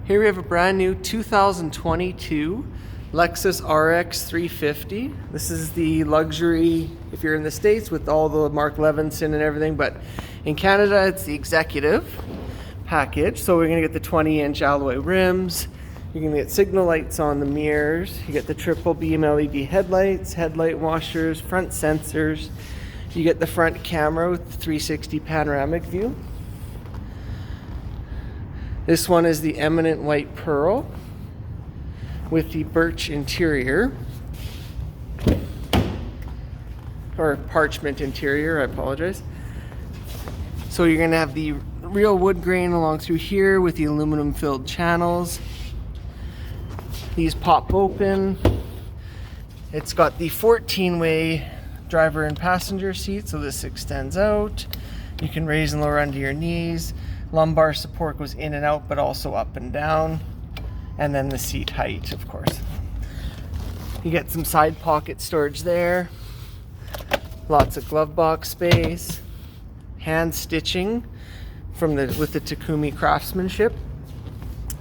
Here we have a brand new 2022 Lexus RX 350. This is the luxury, if you're in the States, with all the Mark Levinson and everything, but in Canada it's the executive package. So we're gonna get the 20-inch alloy rims. You're gonna get signal lights on the mirrors. You get the triple beam LED headlights, headlight washers, front sensors. You get the front camera with the 360 panoramic view. This one is the eminent white pearl with the birch interior, or parchment interior, I apologize. So you're gonna have the real wood grain along through here with the aluminum filled channels. These pop open. It's got the 14-way driver and passenger seat, so this extends out. You can raise and lower under your knees. Lumbar support goes in and out, but also up and down. And then the seat height, of course. You get some side pocket storage there. Lots of glove box space. Hand stitching with the Takumi craftsmanship.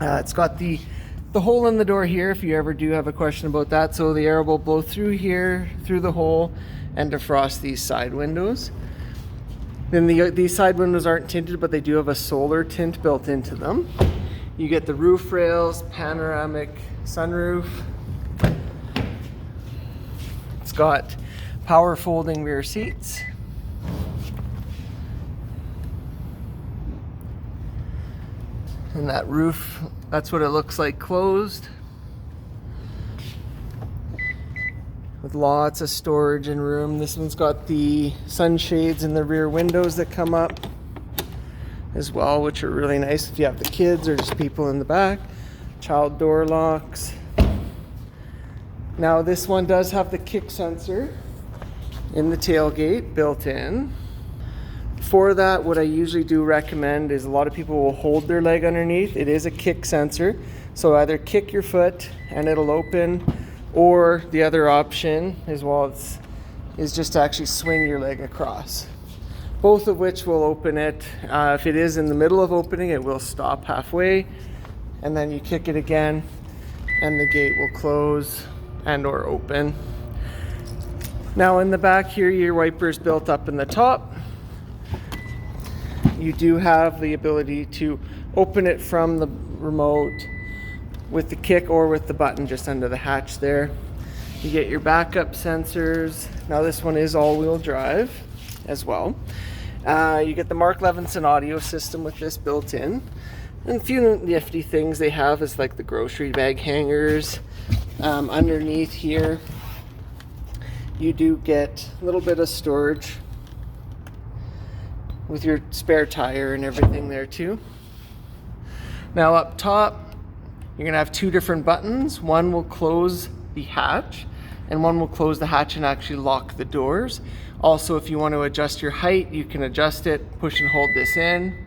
It's got the hole in the door here if you ever do have a question about that. So the air will blow through here, through the hole, and defrost these side windows. Then these side windows aren't tinted, but they do have a solar tint built into them. You get the roof rails, panoramic sunroof. It's got power folding rear seats. And that roof, that's what it looks like closed. With lots of storage and room. This one's got the sunshades in the rear windows that come up as well, which are really nice if you have the kids or just people in the back. Child door locks. Now this one does have the kick sensor in the tailgate built in. For that, what I usually do recommend is a lot of people will hold their leg underneath. It is a kick sensor, so either kick your foot and it'll open, or the other option as well is just to actually swing your leg across. Both of which will open it. If it is in the middle of opening, it will stop halfway, and then you kick it again and the gate will close and or open. Now in the back here, your wiper's built up in the top. You do have the ability to open it from the remote with the kick or with the button just under the hatch there. You get your backup sensors. Now this one is all-wheel drive as well. You get the Mark Levinson audio system with this built in. And a few nifty things they have is like the grocery bag hangers. Underneath here, you do get a little bit of storage with your spare tire and everything there too. Now up top, you're gonna have two different buttons. One will close the hatch and one will close the hatch and actually lock the doors. Also, if you want to adjust your height, you can adjust it, push and hold this in,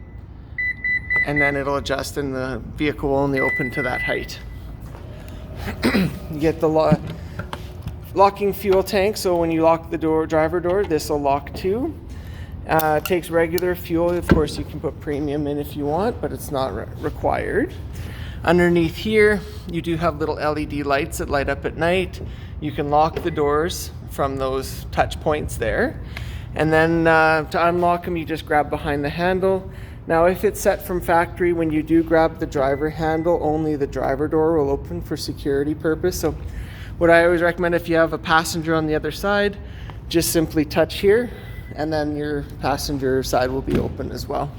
and then it'll adjust and the vehicle will only open to that height. You get the locking fuel tank, so when you lock the driver door, this will lock too. It takes regular fuel. Of course, you can put premium in if you want, but it's not required. Underneath here, you do have little LED lights that light up at night. You can lock the doors from those touch points there. And then to unlock them, you just grab behind the handle. Now, if it's set from factory, when you do grab the driver handle, only the driver door will open for security purpose. So what I always recommend, if you have a passenger on the other side, just simply touch here and then your passenger side will be open as well.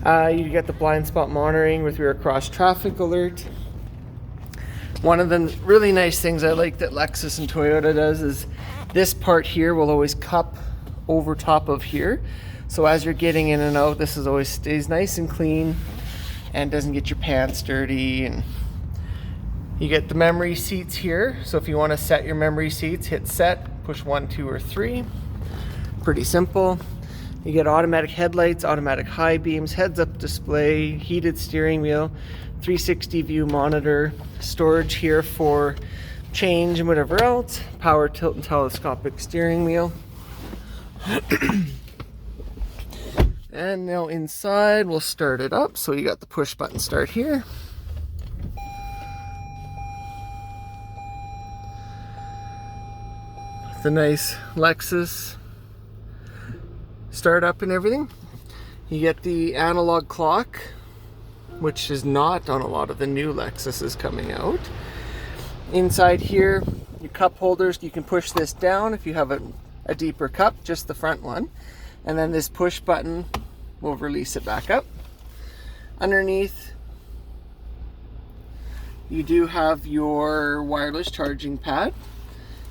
You get the blind spot monitoring with your cross traffic alert. One of the really nice things I like that Lexus and Toyota does is this part here will always cup over top of here. So as you're getting in and out, this is always stays nice and clean and doesn't get your pants dirty. And you get the memory seats here. So if you want to set your memory seats, hit set, push 1, 2, or 3. Pretty simple. You get automatic headlights, automatic high beams, heads-up display, heated steering wheel, 360 view monitor, storage here for change and whatever else, power tilt and telescopic steering wheel. And now inside, we'll start it up. So you got the push button start here. the nice Lexus startup and everything. You get the analog clock, which is not on a lot of the new Lexuses coming out. Inside here, your cup holders, you can push this down if you have a deeper cup, just the front one. And then this push button will release it back up. Underneath, you do have your wireless charging pad.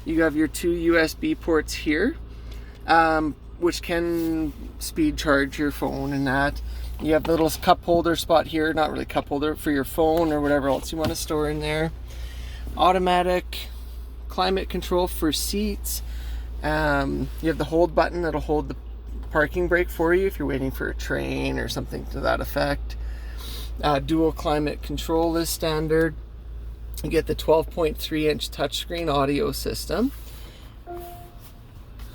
You have your 2 USB ports here, which can speed charge your phone and that. You have the little cup holder spot here, not really cup holder, for your phone or whatever else you want to store in there. Automatic climate control for seats. You have the hold button that'll hold the parking brake for you if you're waiting for a train or something to that effect. Dual climate control is standard. You get the 12.3-inch touchscreen audio system,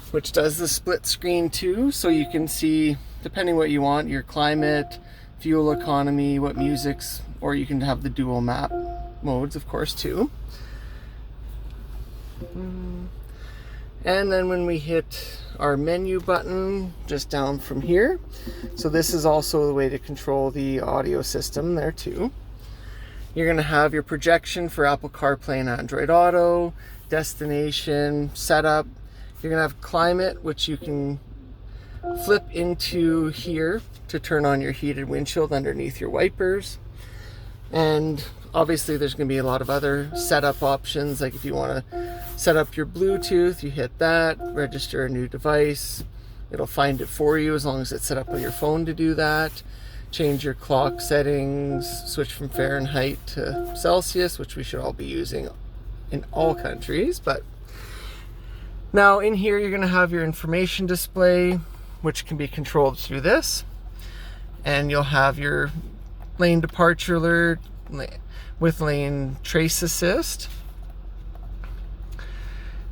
which does the split screen too, so you can see, depending what you want, your climate, fuel economy, what music's, or you can have the dual map modes, of course, too. And then when we hit our menu button, just down from here, so this is also the way to control the audio system there too. You're going to have your projection for Apple CarPlay and Android Auto, destination, setup. You're going to have climate, which you can flip into here to turn on your heated windshield underneath your wipers. And obviously there's going to be a lot of other setup options, like if you want to set up your Bluetooth, you hit that, register a new device, it'll find it for you as long as it's set up on your phone to do that. Change your clock settings, switch from Fahrenheit to Celsius, which we should all be using in all countries. But now in here you're going to have your information display, which can be controlled through this, and you'll have your lane departure alert with lane trace assist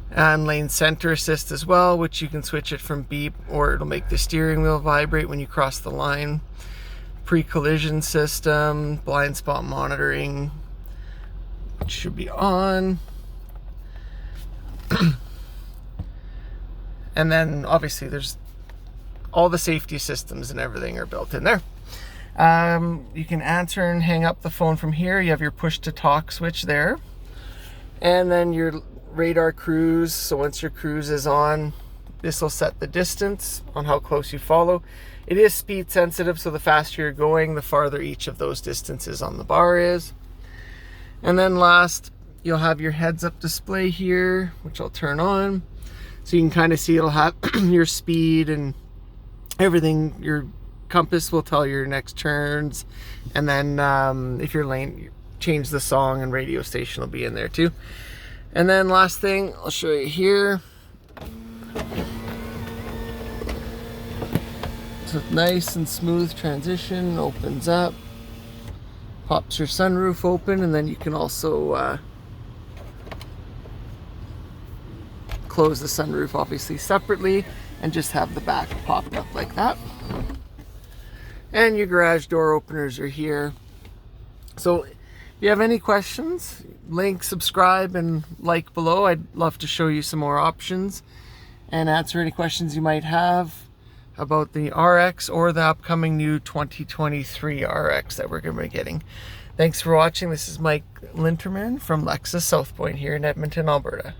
and lane center assist as well, which you can switch it from beep, or it'll make the steering wheel vibrate when you cross the line. Pre-collision system, blind spot monitoring, which should be on. And then obviously there's all the safety systems and everything are built in there. You can answer and hang up the phone from here. You have your push to talk switch there. And then your radar cruise. So once your cruise is on, this will set the distance on how close you follow. It is speed sensitive, so the faster you're going, the farther each of those distances on the bar is. And then last, you'll have your heads-up display here, which I'll turn on. So you can kind of see it'll have your speed and everything. Your compass will tell your next turns. And then if you're lane, change the song, and radio station will be in there too. And then last thing, I'll show you here. So nice and smooth transition, opens up, pops your sunroof open, and then you can also close the sunroof obviously separately and just have the back popped up like that. And your garage door openers are here. So if you have any questions, link, subscribe, and like below. I'd love to show you some more options and answer any questions you might have about the RX or the upcoming new 2023 RX that we're going to be getting. Thanks for watching. This is Mike Linterman from Lexus South Point here in Edmonton, Alberta.